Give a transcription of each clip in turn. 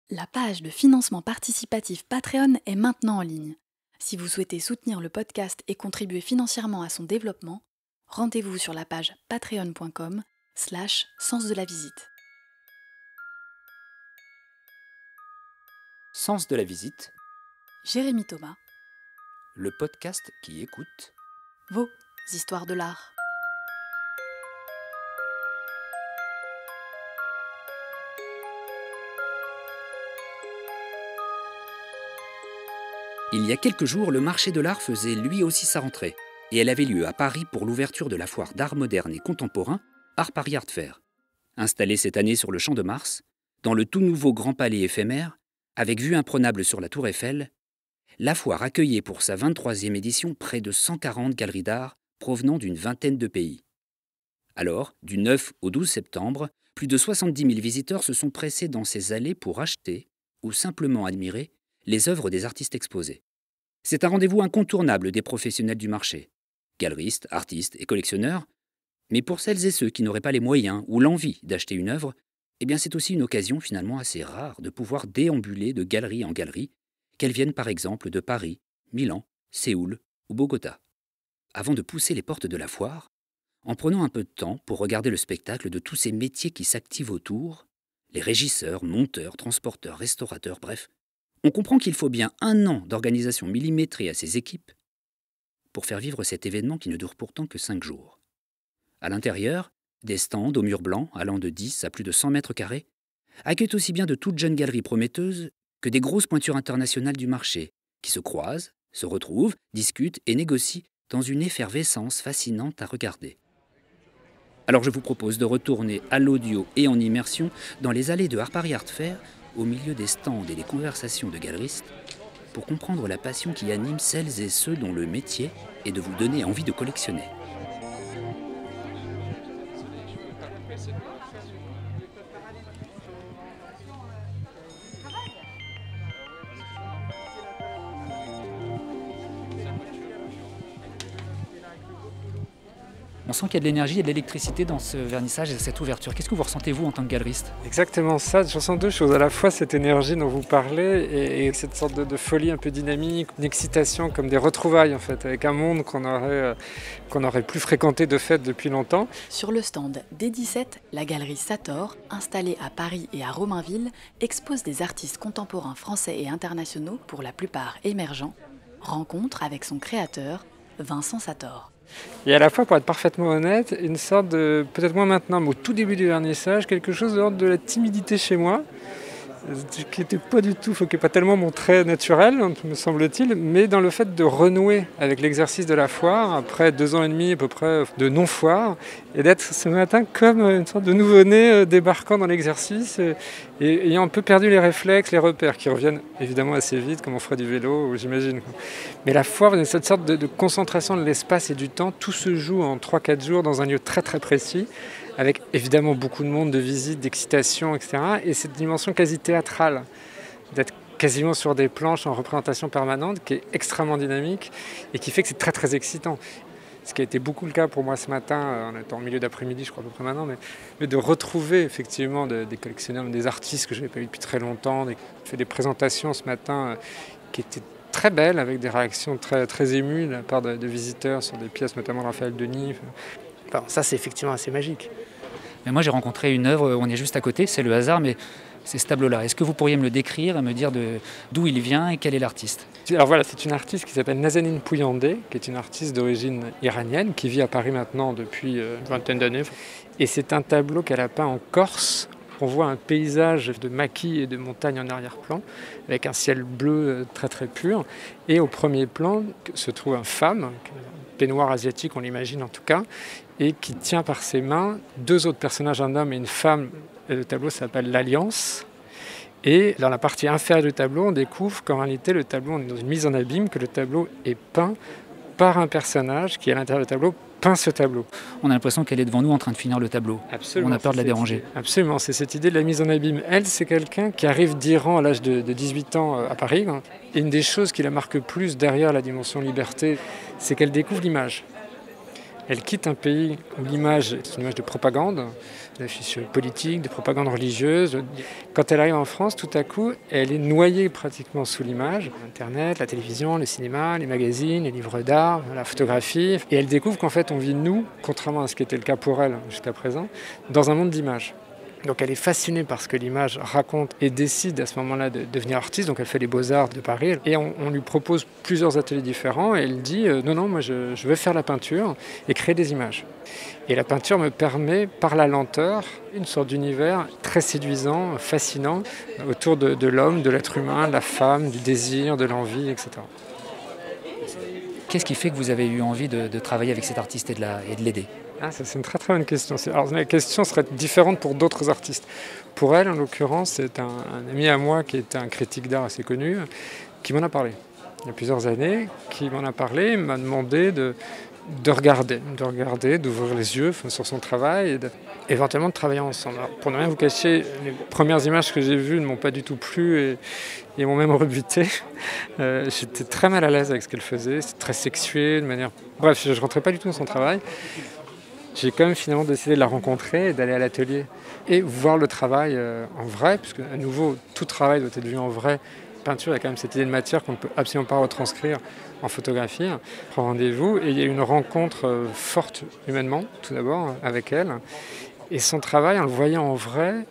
La page de financement participatif Patreon est maintenant en ligne. Si vous souhaitez soutenir le podcast et contribuer financièrement à son développement, rendez-vous sur la page patreon.com/sens de la visite. Sens de la visite, Jérémy Thomas, le podcast qui écoute. vos histoires de l'art. Il y a quelques jours, le marché de l'art faisait lui aussi sa rentrée. Et elle avait lieu à Paris pour l'ouverture de la foire d'art moderne et contemporain, Art Paris Art Fair. Installée cette année sur le Champ de Mars, dans le tout nouveau Grand Palais éphémère, avec vue imprenable sur la Tour Eiffel, la foire accueillait pour sa 23e édition près de 140 galeries d'art provenant d'une vingtaine de pays. Alors, du 9 au 12 septembre, plus de 70 000 visiteurs se sont pressés dans ces allées pour acheter ou simplement admirer les œuvres des artistes exposés. C'est un rendez-vous incontournable des professionnels du marché, galeristes, artistes et collectionneurs, mais pour celles et ceux qui n'auraient pas les moyens ou l'envie d'acheter une œuvre, eh bien c'est aussi une occasion finalement assez rare de pouvoir déambuler de galerie en galerie, qu'elles viennent par exemple de Paris, Milan, Séoul ou Bogota. Avant de pousser les portes de la foire, en prenant un peu de temps pour regarder le spectacle de tous ces métiers qui s'activent autour, les régisseurs, monteurs, transporteurs, restaurateurs, bref, on comprend qu'il faut bien 1 an d'organisation millimétrée à ces équipes pour faire vivre cet événement qui ne dure pourtant que 5 jours. À l'intérieur, des stands aux murs blancs allant de 10 à plus de 100 mètres carrés accueillent aussi bien de toutes jeunes galeries prometteuses que des grosses pointures internationales du marché qui se croisent, se retrouvent, discutent et négocient dans une effervescence fascinante à regarder. Alors je vous propose de retourner à l'audio et en immersion dans les allées de Art Paris Art Fair au milieu des stands et des conversations de galeristes, pour comprendre la passion qui anime celles et ceux dont le métier est de vous donner envie de collectionner. On sent qu'il y a de l'énergie et de l'électricité dans ce vernissage et cette ouverture. Qu'est-ce que vous ressentez, vous, en tant que galeriste ? Exactement ça, je ressens 2 choses. À la fois cette énergie dont vous parlez et cette sorte de folie un peu dynamique, une excitation comme des retrouvailles en fait, avec un monde qu'on aurait plus fréquenté de fait depuis longtemps. Sur le stand D17, la galerie Sator, installée à Paris et à Romainville, expose des artistes contemporains français et internationaux, pour la plupart émergents, rencontre avec son créateur, Vincent Sator. Et à la fois, pour être parfaitement honnête, une sorte de, peut-être moins maintenant, mais au tout début du vernissage, quelque chose de l'ordre de la timidité chez moi, qui n'était pas du tout, qui n'est pas tellement mon trait naturel, me semble-t-il, mais dans le fait de renouer avec l'exercice de la foire, après 2 ans et demi à peu près de non-foire, et d'être ce matin comme une sorte de nouveau-né débarquant dans l'exercice, et ayant un peu perdu les réflexes, les repères, qui reviennent évidemment assez vite, comme on ferait du vélo, j'imagine. Mais la foire, c'est cette sorte de concentration de l'espace et du temps, tout se joue en 3-4 jours dans un lieu très très précis, avec évidemment beaucoup de monde, de visites, d'excitation, etc. Et cette dimension quasi théâtrale, d'être quasiment sur des planches en représentation permanente, qui est extrêmement dynamique et qui fait que c'est très très excitant. Ce qui a été beaucoup le cas pour moi ce matin, on est en milieu d'après-midi je crois à peu près maintenant, mais de retrouver effectivement des collectionneurs, des artistes que je n'avais pas eu depuis très longtemps, j'ai fait des présentations ce matin qui étaient très belles, avec des réactions très, très émues de la part de visiteurs sur des pièces, notamment de Raphaël Denis. Enfin, ça c'est effectivement assez magique. Mais moi j'ai rencontré une œuvre, on est juste à côté, c'est le hasard, mais c'est ce tableau-là. Est-ce que vous pourriez me le décrire et me dire d'où il vient et quel est l'artiste ? Alors voilà, c'est une artiste qui s'appelle Nazanin Pouyandeh, qui est une artiste d'origine iranienne, qui vit à Paris maintenant depuis une vingtaine d'années. Et c'est un tableau qu'elle a peint en Corse. On voit un paysage de maquis et de montagnes en arrière-plan, avec un ciel bleu très très pur. Et au premier plan se trouve une femme, peignoir asiatique on l'imagine en tout cas, et qui tient par ses mains 2 autres personnages, un homme et une femme. Et le tableau s'appelle l'Alliance. Et dans la partie inférieure du tableau, on découvre qu'en réalité le tableau, on est dans une mise en abîme, que le tableau est peint par un personnage qui, à l'intérieur du tableau, peint ce tableau. On a l'impression qu'elle est devant nous en train de finir le tableau. Absolument, on a peur de la déranger. Absolument, c'est cette idée de la mise en abîme. Elle, c'est quelqu'un qui arrive d'Iran à l'âge de 18 ans à Paris. Et une des choses qui la marque plus derrière la dimension liberté, c'est qu'elle découvre l'image. Elle quitte un pays où l'image est une image de propagande, d'affiches politiques, de propagande religieuse. Quand elle arrive en France, tout à coup, elle est noyée pratiquement sous l'image. Internet, la télévision, le cinéma, les magazines, les livres d'art, la photographie. Et elle découvre qu'en fait, on vit, nous, contrairement à ce qui était le cas pour elle jusqu'à présent, dans un monde d'images. Donc elle est fascinée par ce que l'image raconte et décide à ce moment-là de devenir artiste. Donc elle fait les Beaux-Arts de Paris et on lui propose plusieurs ateliers différents et elle dit non, moi je veux faire la peinture et créer des images. Et la peinture me permet, par la lenteur, une sorte d'univers très séduisant, fascinant, autour de l'homme, de l'être humain, de la femme, du désir, de l'envie, etc. Qu'est-ce qui fait que vous avez eu envie de travailler avec cet artiste et de l'aider ? Ah, ça, c'est une très très bonne question. Alors, la question serait différente pour d'autres artistes. Pour elle, en l'occurrence, c'est un ami à moi qui est un critique d'art assez connu, qui m'en a parlé. Il y a plusieurs années, qui m'en a parlé, il m'a demandé de regarder, d'ouvrir les yeux sur son travail et éventuellement de travailler ensemble. Alors, pour ne rien vous cacher, les premières images que j'ai vues ne m'ont pas du tout plu et m'ont même rebuté. J'étais très mal à l'aise avec ce qu'elle faisait, c'était très sexué, de manière... Bref, je ne rentrais pas du tout dans son travail. J'ai quand même finalement décidé de la rencontrer et d'aller à l'atelier et voir le travail en vrai, puisque à nouveau, tout travail doit être vu en vrai. Peinture, il y a quand même cette idée de matière qu'on ne peut absolument pas retranscrire en photographie. Je prends rendez-vous et il y a eu une rencontre forte humainement, tout d'abord, avec elle. Et son travail, en le voyant en vrai,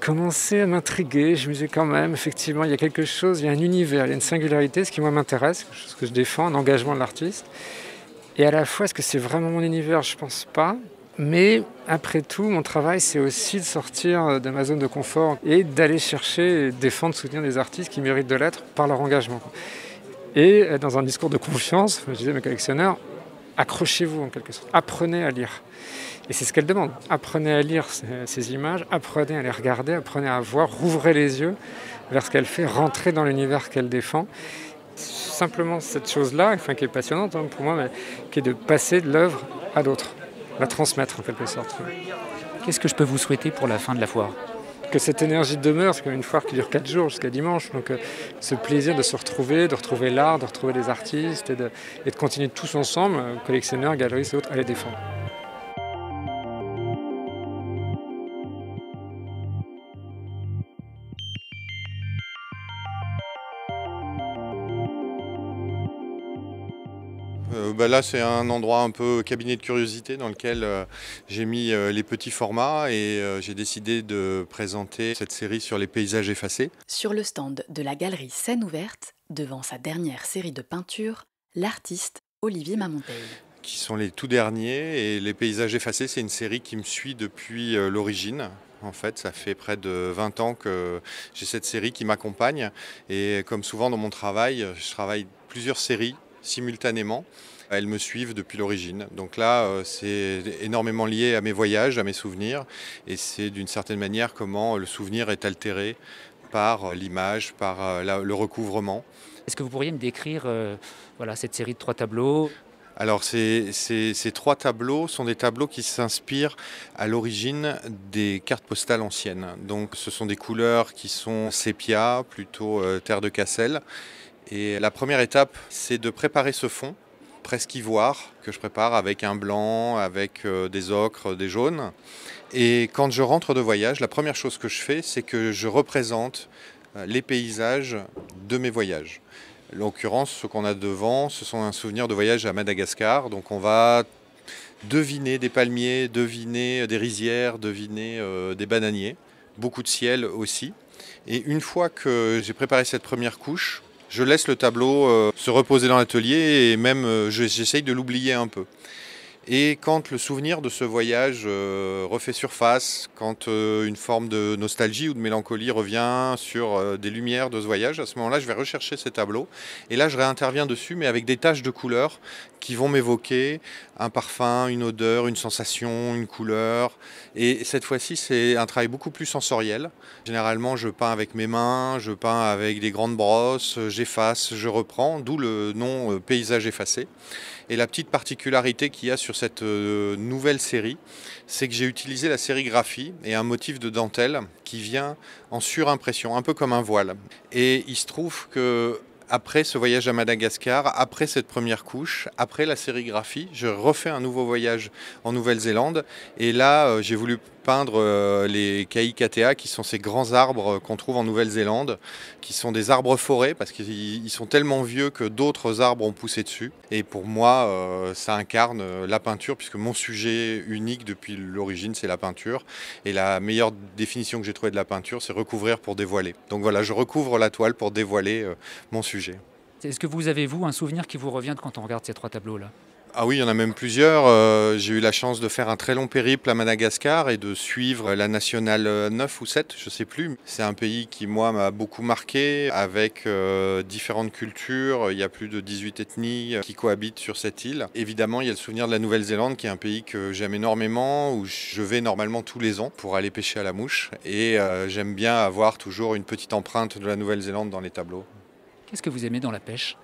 commençait à m'intriguer. Je me disais quand même, effectivement, il y a quelque chose, il y a un univers, il y a une singularité, ce qui moi m'intéresse, quelque chose que je défends, un engagement de l'artiste. Et à la fois, est-ce que c'est vraiment mon univers? Je ne pense pas. Mais après tout, mon travail, c'est aussi de sortir de ma zone de confort et d'aller chercher, défendre, soutenir des artistes qui méritent de l'être par leur engagement. Et dans un discours de confiance, je disais à mes collectionneurs, accrochez-vous en quelque sorte, apprenez à lire. Et c'est ce qu'elle demande. Apprenez à lire ces images, apprenez à les regarder, apprenez à voir, rouvrez les yeux vers ce qu'elle fait, rentrez dans l'univers qu'elle défend. Simplement cette chose-là, enfin, qui est passionnante pour moi, mais qui est de passer de l'œuvre à d'autres, la transmettre en quelque sorte. Qu'est-ce que je peux vous souhaiter pour la fin de la foire ? Que cette énergie demeure, c'est comme une foire qui dure 4 jours jusqu'à dimanche, donc ce plaisir de se retrouver, de retrouver l'art, de retrouver les artistes et de continuer tous ensemble, collectionneurs, galeristes et autres, à les défendre. Là, c'est un endroit un peu cabinet de curiosité dans lequel j'ai mis les petits formats et j'ai décidé de présenter cette série sur les paysages effacés. Sur le stand de la galerie Scène Ouverte, devant sa dernière série de peintures, l'artiste Olivier Mamonteil. Qui sont les tout derniers et les paysages effacés, c'est une série qui me suit depuis l'origine. En fait, ça fait près de 20 ans que j'ai cette série qui m'accompagne et comme souvent dans mon travail, je travaille plusieurs séries simultanément. Elles me suivent depuis l'origine. Donc là, c'est énormément lié à mes voyages, à mes souvenirs. Et c'est d'une certaine manière comment le souvenir est altéré par l'image, par le recouvrement. Est-ce que vous pourriez me décrire cette série de 3 tableaux ? Alors ces 3 tableaux sont des tableaux qui s'inspirent à l'origine des cartes postales anciennes. Donc ce sont des couleurs qui sont sépia, plutôt terre de Cassel. Et la première étape, c'est de préparer ce fond, presque ivoire, que je prépare avec un blanc, avec des ocres, des jaunes. Et quand je rentre de voyage, la première chose que je fais, c'est que je représente les paysages de mes voyages. En l'occurrence, ce qu'on a devant, ce sont un souvenir de voyage à Madagascar. Donc on va deviner des palmiers, deviner des rizières, deviner des bananiers, beaucoup de ciel aussi. Et une fois que j'ai préparé cette première couche, je laisse le tableau se reposer dans l'atelier et même j'essaye de l'oublier un peu. Et quand le souvenir de ce voyage refait surface, quand une forme de nostalgie ou de mélancolie revient sur des lumières de ce voyage, à ce moment-là, je vais rechercher ces tableaux. Et là, je réinterviens dessus, mais avec des taches de couleurs qui vont m'évoquer un parfum, une odeur, une sensation, une couleur. Et cette fois-ci, c'est un travail beaucoup plus sensoriel. Généralement, je peins avec mes mains, je peins avec des grandes brosses, j'efface, je reprends, d'où le nom paysage effacé. Et la petite particularité qu'il y a sur cette nouvelle série, c'est que j'ai utilisé la sérigraphie et un motif de dentelle qui vient en surimpression, un peu comme un voile. Et il se trouve que après ce voyage à Madagascar, après cette première couche, après la sérigraphie, je refais un nouveau voyage en Nouvelle-Zélande. Et là, j'ai voulu peindre les Kaikatea, qui sont ces grands arbres qu'on trouve en Nouvelle-Zélande, qui sont des arbres forêts, parce qu'ils sont tellement vieux que d'autres arbres ont poussé dessus. Et pour moi, ça incarne la peinture, puisque mon sujet unique depuis l'origine, c'est la peinture. Et la meilleure définition que j'ai trouvée de la peinture, c'est recouvrir pour dévoiler. Donc voilà, je recouvre la toile pour dévoiler mon sujet. Est-ce que vous avez, vous, un souvenir qui vous revient quand on regarde ces 3 tableaux-là ? Ah oui, il y en a même plusieurs. J'ai eu la chance de faire un très long périple à Madagascar et de suivre la nationale 9 ou 7, je ne sais plus. C'est un pays qui, moi, m'a beaucoup marqué, avec différentes cultures. Il y a plus de 18 ethnies qui cohabitent sur cette île. Évidemment, il y a le souvenir de la Nouvelle-Zélande, qui est un pays que j'aime énormément, où je vais normalement tous les ans pour aller pêcher à la mouche. Et j'aime bien avoir toujours une petite empreinte de la Nouvelle-Zélande dans les tableaux. Qu'est-ce que vous aimez dans la pêche ?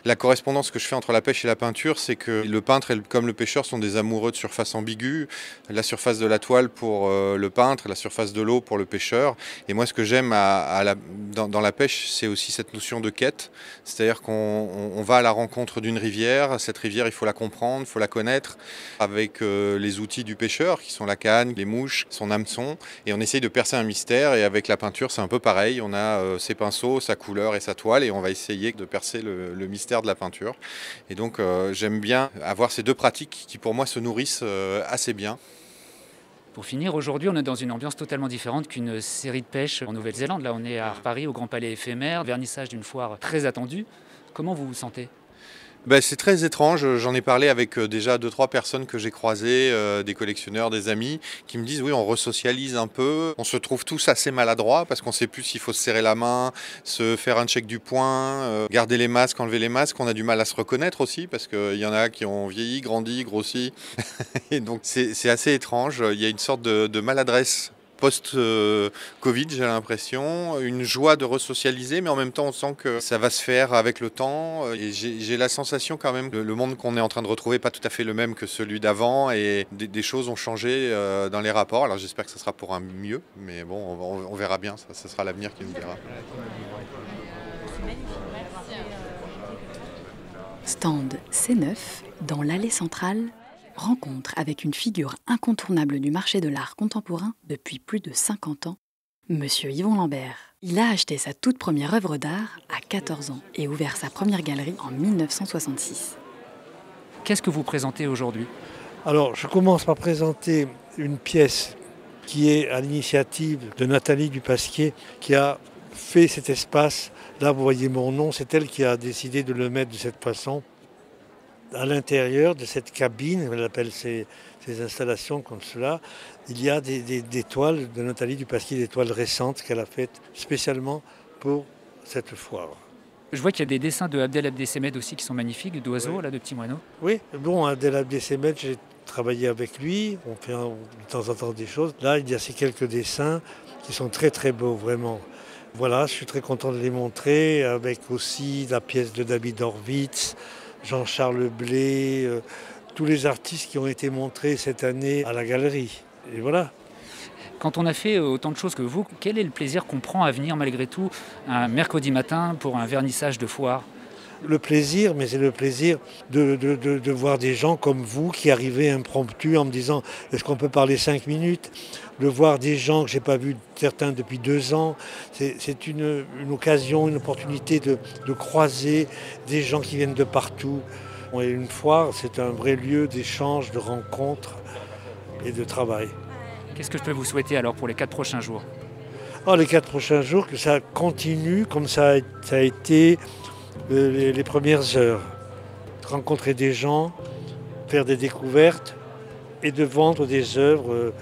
La correspondance que je fais entre la pêche et la peinture, c'est que le peintre comme le pêcheur sont des amoureux de surface ambiguë. La surface de la toile pour le peintre, la surface de l'eau pour le pêcheur. Et moi, ce que j'aime dans la pêche, c'est aussi cette notion de quête. C'est-à-dire qu'on va à la rencontre d'une rivière. Cette rivière, il faut la comprendre, il faut la connaître avec les outils du pêcheur, qui sont la canne, les mouches, son hameçon. Et on essaye de percer un mystère. Et avec la peinture, c'est un peu pareil. On a ses pinceaux, sa couleur et sa toile. Et on va essayer de percer le mystère de la peinture. Et donc j'aime bien avoir ces deux pratiques qui pour moi se nourrissent assez bien. Pour finir, aujourd'hui, on est dans une ambiance totalement différente qu'une série de pêche en Nouvelle-Zélande. Là, on est à Paris, au Grand Palais éphémère, vernissage d'une foire très attendue. Comment vous vous sentez ? C'est très étrange, j'en ai parlé avec déjà 2-3 personnes que j'ai croisées, des collectionneurs, des amis, qui me disent oui, on resocialise un peu, on se trouve tous assez maladroits parce qu'on ne sait plus s'il faut se serrer la main, se faire un check du poing, garder les masques, enlever les masques, on a du mal à se reconnaître aussi parce qu'il y en a qui ont vieilli, grandi, grossi, et donc c'est assez étrange, il y a une sorte de maladresse post-Covid, j'ai l'impression, une joie de resocialiser, mais en même temps on sent que ça va se faire avec le temps. Et j'ai la sensation quand même que le monde qu'on est en train de retrouver n'est pas tout à fait le même que celui d'avant et des choses ont changé dans les rapports. Alors j'espère que ce sera pour un mieux, mais bon, on verra bien, ça sera l'avenir qui nous dira. Stand C9, dans l'allée centrale, rencontre avec une figure incontournable du marché de l'art contemporain depuis plus de 50 ans, Monsieur Yvon Lambert. Il a acheté sa toute première œuvre d'art à 14 ans et ouvert sa première galerie en 1966. Qu'est-ce que vous présentez aujourd'hui ? Alors, je commence par présenter une pièce qui est à l'initiative de Nathalie Dupasquier, qui a fait cet espace. Là, vous voyez mon nom, c'est elle qui a décidé de le mettre de cette façon. À l'intérieur de cette cabine, elle appelle ces installations comme cela, il y a des toiles de Nathalie Dupasquier, des toiles récentes qu'elle a faites spécialement pour cette foire. Je vois qu'il y a des dessins de Abdel Abdessemed aussi qui sont magnifiques, d'oiseaux, là, de petits moineaux. Oui, bon, Abdel Abdessemed, j'ai travaillé avec lui, on fait de temps en temps des choses. Là, il y a ces quelques dessins qui sont très très beaux, vraiment. Voilà, je suis très content de les montrer, avec aussi la pièce de David Horvitz, Jean-Charles Blé, tous les artistes qui ont été montrés cette année à la galerie. Et voilà. Quand on a fait autant de choses que vous, quel est le plaisir qu'on prend à venir malgré tout un mercredi matin pour un vernissage de foire ? Le plaisir, mais c'est le plaisir de voir des gens comme vous qui arrivez impromptu en me disant « est-ce qu'on peut parler 5 minutes ?» De voir des gens que je n'ai pas vus, certains depuis 2 ans. C'est une occasion, une opportunité de croiser des gens qui viennent de partout. Et une foire, c'est un vrai lieu d'échange, de rencontre et de travail. Qu'est-ce que je peux vous souhaiter alors pour les 4 prochains jours ? Les 4 prochains jours, que ça continue comme ça a été les premières heures. Rencontrer des gens, faire des découvertes et de vendre des œuvres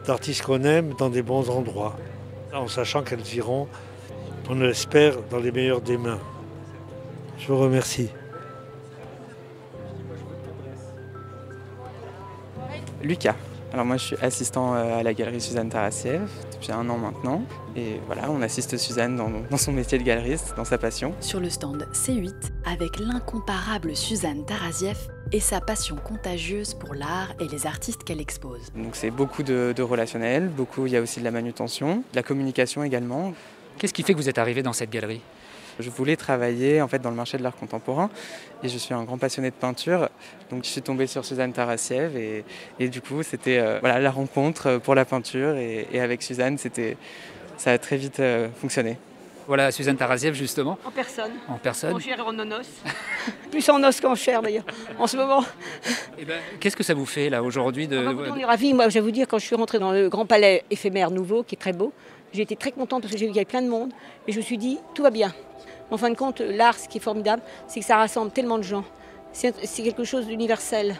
d'artistes qu'on aime dans des bons endroits, en sachant qu'elles iront, on l'espère, dans les meilleures des mains. Je vous remercie. Lucas. Alors moi je suis assistant à la galerie Suzanne Tarassieff depuis 1 an maintenant. Et voilà, on assiste Suzanne dans son métier de galeriste, dans sa passion. Sur le stand C8, avec l'incomparable Suzanne Tarassieff et sa passion contagieuse pour l'art et les artistes qu'elle expose. Donc c'est beaucoup de relationnel, il y a aussi de la manutention, de la communication également. Qu'est-ce qui fait que vous êtes arrivé dans cette galerie ? Je voulais travailler en fait dans le marché de l'art contemporain et je suis un grand passionné de peinture. Donc je suis tombé sur Suzanne Tarasiev et du coup c'était la rencontre pour la peinture et avec Suzanne ça a très vite fonctionné. Voilà Suzanne Tarasiev justement. En personne. En personne. En chair et en os. Plus en os qu'en chair d'ailleurs, en ce moment. Eh ben, qu'est-ce que ça vous fait là aujourd'hui On est ravis. Moi, je vais vous dire, quand je suis rentrée dans le grand palais éphémère nouveau, qui est très beau, j'ai été très contente parce que j'ai vu qu'il y avait plein de monde. Et je me suis dit, tout va bien. En fin de compte, l'art, ce qui est formidable, c'est que ça rassemble tellement de gens. C'est quelque chose d'universel.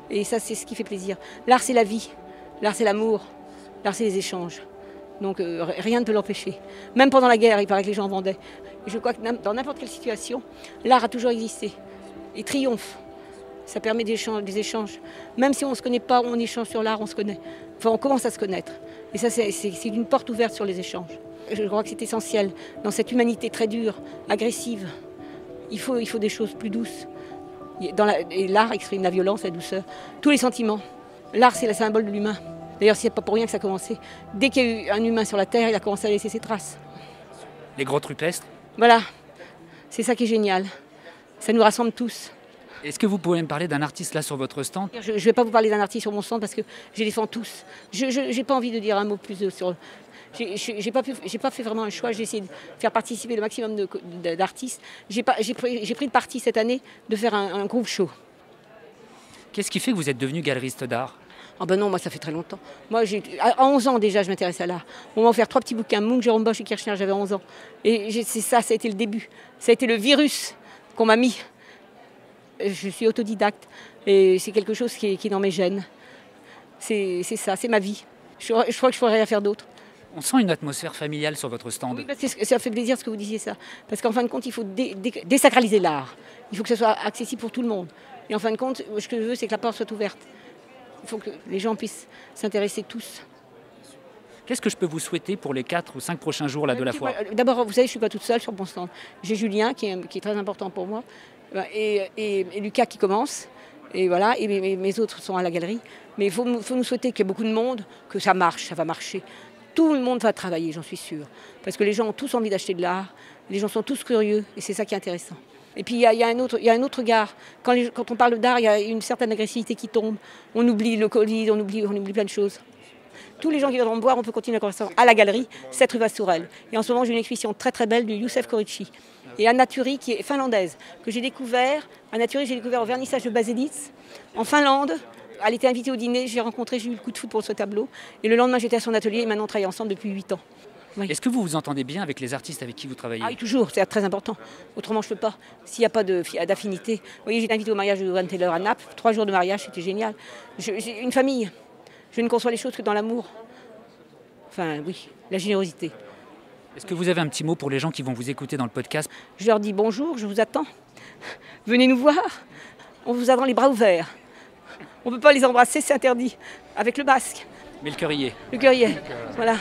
Et ça, c'est ce qui fait plaisir. L'art, c'est la vie. L'art, c'est l'amour. L'art, c'est les échanges. Donc rien ne peut l'empêcher. Même pendant la guerre, il paraît que les gens vendaient. Et je crois que dans n'importe quelle situation, l'art a toujours existé. Il triomphe. Ça permet des échanges. Même si on ne se connaît pas, on échange sur l'art, on se connaît. Enfin, on commence à se connaître. Et ça, c'est une porte ouverte sur les échanges. Je crois que c'est essentiel. Dans cette humanité très dure, agressive, il faut des choses plus douces. Et l'art exprime la violence, la douceur, tous les sentiments. L'art, c'est le symbole de l'humain. D'ailleurs, c'est pas pour rien que ça a commencé. Dès qu'il y a eu un humain sur la Terre, il a commencé à laisser ses traces. Les grottes rupestres. Voilà, c'est ça qui est génial. Ça nous rassemble tous. Est-ce que vous pouvez me parler d'un artiste là sur votre stand? Je ne vais pas vous parler d'un artiste sur mon stand parce que je les défends tous. Je n'ai pas envie de dire un mot plus sur... J'ai pas fait vraiment un choix, j'ai essayé de faire participer le maximum d'artistes. J'ai pris le parti cette année de faire un groupe show. Qu'est-ce qui fait que vous êtes devenu galeriste d'art? Ah ben non, moi ça fait très longtemps. Moi, à 11 ans déjà, je m'intéresse à l'art. On m'a offert 3 petits bouquins, Munch, Jérôme Bosch et Kirchner, j'avais 11 ans. Et ça a été le début. Ça a été le virus qu'on m'a mis. Je suis autodidacte et c'est quelque chose qui est dans mes gènes. C'est ça, c'est ma vie. Je crois que je ne pourrais rien faire d'autre. On sent une atmosphère familiale sur votre stand. Oui, ça fait plaisir ce que vous disiez ça. Parce qu'en fin de compte, il faut désacraliser l'art. Il faut que ce soit accessible pour tout le monde. Et en fin de compte, ce que je veux, c'est que la porte soit ouverte. Il faut que les gens puissent s'intéresser tous. Qu'est-ce que je peux vous souhaiter pour les 4 ou 5 prochains jours là, de la foire? D'abord, vous savez, je ne suis pas toute seule sur mon stand. J'ai Julien qui est très important pour moi et Lucas qui commence. Et voilà, et mes autres sont à la galerie. Mais il faut nous souhaiter qu'il y ait beaucoup de monde, que ça marche, ça va marcher. Tout le monde va travailler, j'en suis sûre. Parce que les gens ont tous envie d'acheter de l'art, les gens sont tous curieux et c'est ça qui est intéressant. Et puis il y a un autre regard. Quand on parle d'art, il y a une certaine agressivité qui tombe. On oublie le Covid, on oublie plein de choses. Tous les gens qui viendront me voir, on peut continuer la conversation à la galerie, 7 rue Vastourelle. Et en ce moment, j'ai une exposition très très belle de Youssef Koritchi. Et Anna Turi, qui est finlandaise, que j'ai découvert. Anna Turi, j'ai découvert au vernissage de Baselitz, en Finlande. Elle était invitée au dîner, j'ai eu le coup de foudre pour ce tableau. Et le lendemain, j'étais à son atelier et maintenant on travaille ensemble depuis 8 ans. Oui. Est-ce que vous vous entendez bien avec les artistes avec qui vous travaillez? Ah oui, toujours, c'est très important. Autrement, je ne peux pas. S'il n'y a pas d'affinité. Vous voyez, j'ai été invitée au mariage de Van Taylor à Naples. 3 jours de mariage, c'était génial. J'ai une famille. Je ne conçois les choses que dans l'amour. Enfin, oui, la générosité. Est-ce que vous avez un petit mot pour les gens qui vont vous écouter dans le podcast? Je leur dis bonjour, je vous attends. Venez nous voir. On vous attend les bras ouverts. On ne peut pas les embrasser, c'est interdit. Avec le masque. Mais le cœur y est. Le cœur y est, voilà.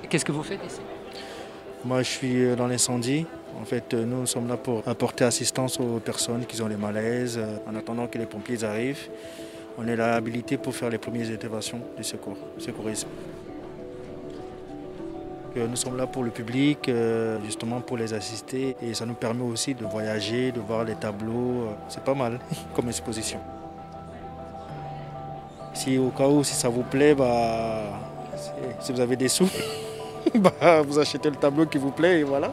Qu'est-ce que vous faites ici? Moi, je suis dans l'incendie. En fait, nous sommes là pour apporter assistance aux personnes qui ont les malaises. En attendant que les pompiers arrivent, on est là habilité pour faire les premières interventions de secourisme. Nous sommes là pour le public, justement pour les assister. Et ça nous permet aussi de voyager, de voir les tableaux. C'est pas mal comme exposition. Si au cas où, si ça vous plaît, si vous avez des sous, vous achetez le tableau qui vous plaît et voilà.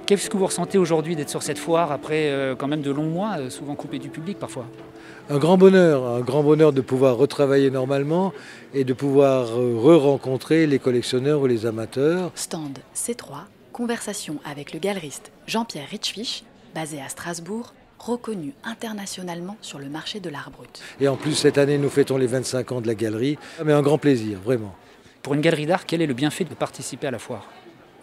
Qu'est-ce que vous ressentez aujourd'hui d'être sur cette foire après quand même de longs mois, souvent coupés du public parfois? Un grand bonheur de pouvoir retravailler normalement et de pouvoir re-rencontrer les collectionneurs ou les amateurs. Stand C3, conversation avec le galeriste Jean-Pierre Richfisch, basé à Strasbourg, reconnu internationalement sur le marché de l'art brut. Et en plus, cette année, nous fêtons les 25 ans de la galerie. Mais un grand plaisir, vraiment. Pour une galerie d'art, quel est le bienfait de participer à la foire?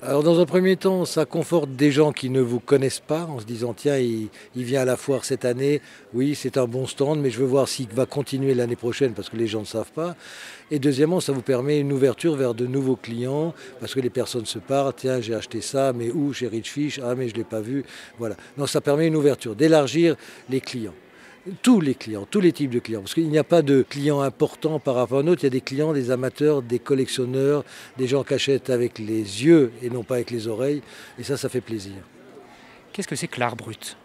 Alors dans un premier temps, ça conforte des gens qui ne vous connaissent pas en se disant tiens, il vient à la foire cette année, oui c'est un bon stand, mais je veux voir s'il va continuer l'année prochaine parce que les gens ne savent pas. Et deuxièmement, ça vous permet une ouverture vers de nouveaux clients parce que les personnes se parlent, tiens j'ai acheté ça, mais où chez Rich Fish, ah mais je ne l'ai pas vu. Voilà. Donc ça permet une ouverture, d'élargir les clients. Tous les clients, tous les types de clients. Parce qu'il n'y a pas de clients importants par rapport à un autre. Il y a des clients, des amateurs, des collectionneurs, des gens qui achètent avec les yeux et non pas avec les oreilles. Et ça fait plaisir. Qu'est-ce que c'est que l'art brut?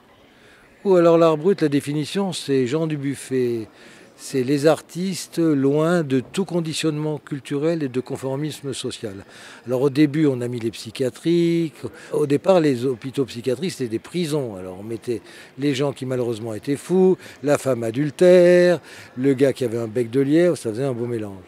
Ou alors l'art brut, la définition, c'est Jean Dubuffet. C'est les artistes loin de tout conditionnement culturel et de conformisme social. Alors au début, on a mis les psychiatriques. Au départ, les hôpitaux psychiatriques, c'était des prisons. Alors on mettait les gens qui malheureusement étaient fous, la femme adultère, le gars qui avait un bec de lièvre, ça faisait un beau mélange.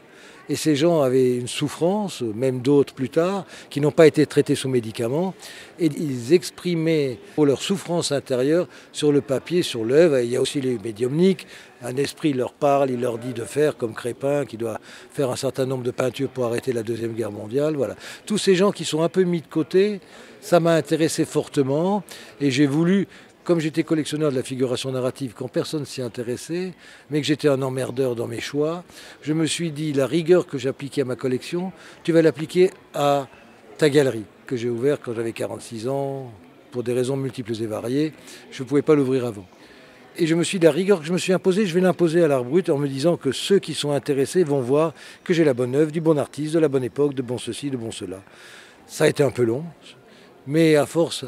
Et ces gens avaient une souffrance, même d'autres plus tard, qui n'ont pas été traités sous médicaments. Et ils exprimaient leur souffrance intérieure sur le papier, sur l'œuvre. Il y a aussi les médiumniques. Un esprit leur parle, il leur dit de faire comme Crépin, qui doit faire un certain nombre de peintures pour arrêter la Deuxième Guerre mondiale. Voilà. Tous ces gens qui sont un peu mis de côté, ça m'a intéressé fortement. Et j'ai voulu... Comme j'étais collectionneur de la figuration narrative, quand personne s'y intéressait, mais que j'étais un emmerdeur dans mes choix, je me suis dit, la rigueur que j'appliquais à ma collection, tu vas l'appliquer à ta galerie, que j'ai ouverte quand j'avais 46 ans, pour des raisons multiples et variées. Je ne pouvais pas l'ouvrir avant. Et je me suis dit, la rigueur que je me suis imposée, je vais l'imposer à l'art brut en me disant que ceux qui sont intéressés vont voir que j'ai la bonne œuvre, du bon artiste, de la bonne époque, de bon ceci, de bon cela. Ça a été un peu long. Mais à force,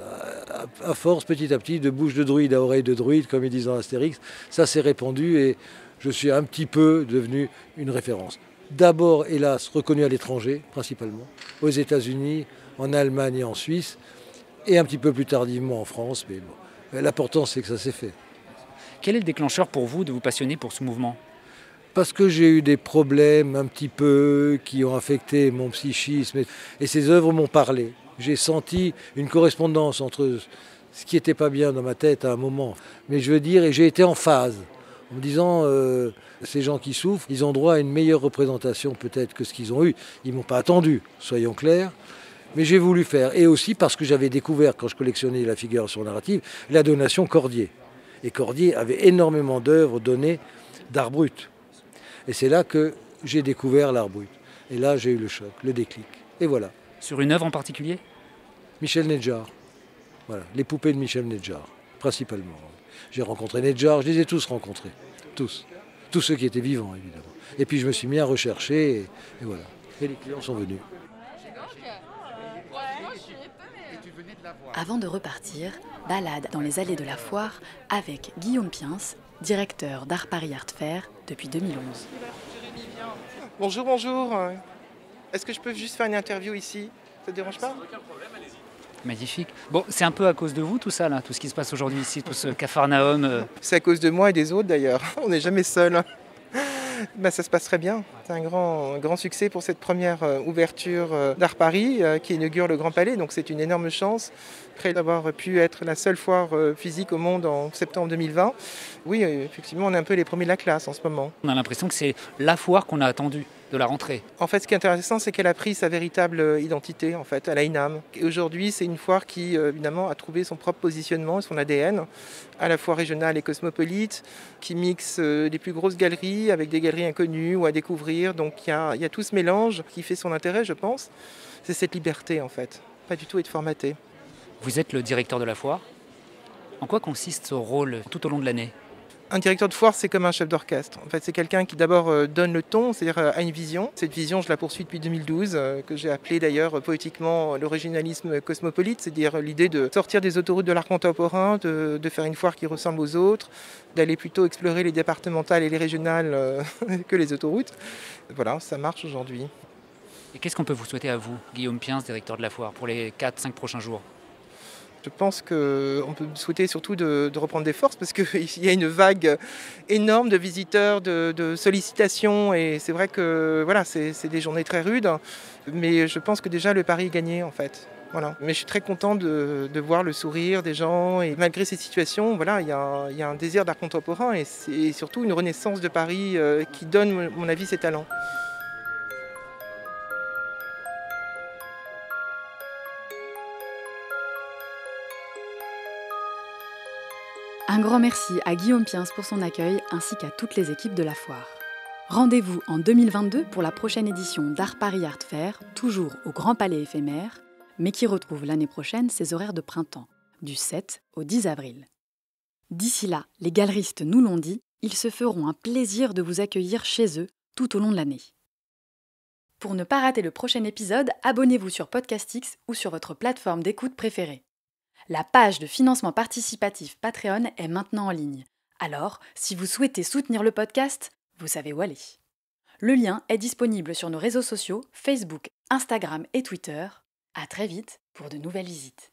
petit à petit, de bouche de druide à oreille de druide, comme ils disent dans Astérix, ça s'est répandu et je suis un petit peu devenu une référence. D'abord, hélas, reconnu à l'étranger, principalement, aux États-Unis, en Allemagne et en Suisse, et un petit peu plus tardivement en France, mais bon, l'important c'est que ça s'est fait. Quel est le déclencheur pour vous de vous passionner pour ce mouvement? Parce que j'ai eu des problèmes un petit peu qui ont affecté mon psychisme et ces œuvres m'ont parlé. J'ai senti une correspondance entre ce qui n'était pas bien dans ma tête à un moment. Mais je veux dire, et j'ai été en phase, en me disant, ces gens qui souffrent, ils ont droit à une meilleure représentation peut-être que ce qu'ils ont eu. Ils ne m'ont pas attendu, soyons clairs. Mais j'ai voulu faire. Et aussi parce que j'avais découvert, quand je collectionnais la figuration narrative, la donation Cordier. Et Cordier avait énormément d'œuvres données d'art brut. Et c'est là que j'ai découvert l'art brut. Et là, j'ai eu le choc, le déclic. Et voilà. Sur une œuvre en particulier? Michel Nedjar. Voilà, les poupées de Michel Nedjar, principalement. J'ai rencontré Nedjar, je les ai tous rencontrés. Tous. Tous ceux qui étaient vivants, évidemment. Et puis je me suis mis à rechercher, et voilà. Et les clients sont venus. Avant de repartir, balade dans les allées de la foire avec Guillaume Piens, directeur d'Art Paris Art Fair depuis 2011. Bonjour, bonjour. Est-ce que je peux juste faire une interview ici? Ça ne te dérange pas? Magnifique. Bon, c'est un peu à cause de vous tout ça, là, tout ce qui se passe aujourd'hui ici, tout ce capharnaüm. C'est à cause de moi et des autres d'ailleurs. On n'est jamais seul. Ben, ça se passe très bien. C'est un grand succès pour cette première ouverture d'Art Paris qui inaugure le Grand Palais. Donc c'est une énorme chance d'avoir pu être la seule foire physique au monde en septembre 2020. Oui, effectivement, on est un peu les premiers de la classe en ce moment. On a l'impression que c'est la foire qu'on a attendue de la rentrée. En fait, ce qui est intéressant, c'est qu'elle a pris sa véritable identité, en fait. Elle a une âme. Et aujourd'hui, c'est une foire qui, évidemment, a trouvé son propre positionnement, son ADN, à la fois régionale et cosmopolite, qui mixe les plus grosses galeries avec des galeries inconnues ou à découvrir. Donc, il y a tout ce mélange qui fait son intérêt, je pense. C'est cette liberté, en fait. Pas du tout être formaté. Vous êtes le directeur de la foire. En quoi consiste ce rôle tout au long de l'année ? Un directeur de foire, c'est comme un chef d'orchestre. En fait, c'est quelqu'un qui d'abord donne le ton, c'est-à-dire a une vision. Cette vision, je la poursuis depuis 2012, que j'ai appelée d'ailleurs poétiquement l'originalisme cosmopolite, c'est-à-dire l'idée de sortir des autoroutes de l'art contemporain, de faire une foire qui ressemble aux autres, d'aller plutôt explorer les départementales et les régionales que les autoroutes. Voilà, ça marche aujourd'hui. Et qu'est-ce qu'on peut vous souhaiter à vous, Guillaume Piens, directeur de la foire, pour les 4-5 prochains jours ? Je pense qu'on peut souhaiter surtout de reprendre des forces parce qu'il y a une vague énorme de visiteurs, de sollicitations et c'est vrai que voilà, c'est des journées très rudes, mais je pense que déjà le pari est gagné en fait. Voilà. Mais je suis très content de voir le sourire des gens et malgré ces situations, voilà, il y a un désir d'art contemporain et c'est surtout une renaissance de Paris qui donne, à mon avis, ses talents. Un grand merci à Guillaume Piens pour son accueil ainsi qu'à toutes les équipes de la foire. Rendez-vous en 2022 pour la prochaine édition d'Art Paris Art Fair, toujours au Grand Palais éphémère, mais qui retrouve l'année prochaine ses horaires de printemps, du 7 au 10 avril. D'ici là, les galeristes nous l'ont dit, ils se feront un plaisir de vous accueillir chez eux tout au long de l'année. Pour ne pas rater le prochain épisode, abonnez-vous sur Podcastix ou sur votre plateforme d'écoute préférée. La page de financement participatif Patreon est maintenant en ligne. Alors, si vous souhaitez soutenir le podcast, vous savez où aller. Le lien est disponible sur nos réseaux sociaux, Facebook, Instagram et Twitter. À très vite pour de nouvelles visites.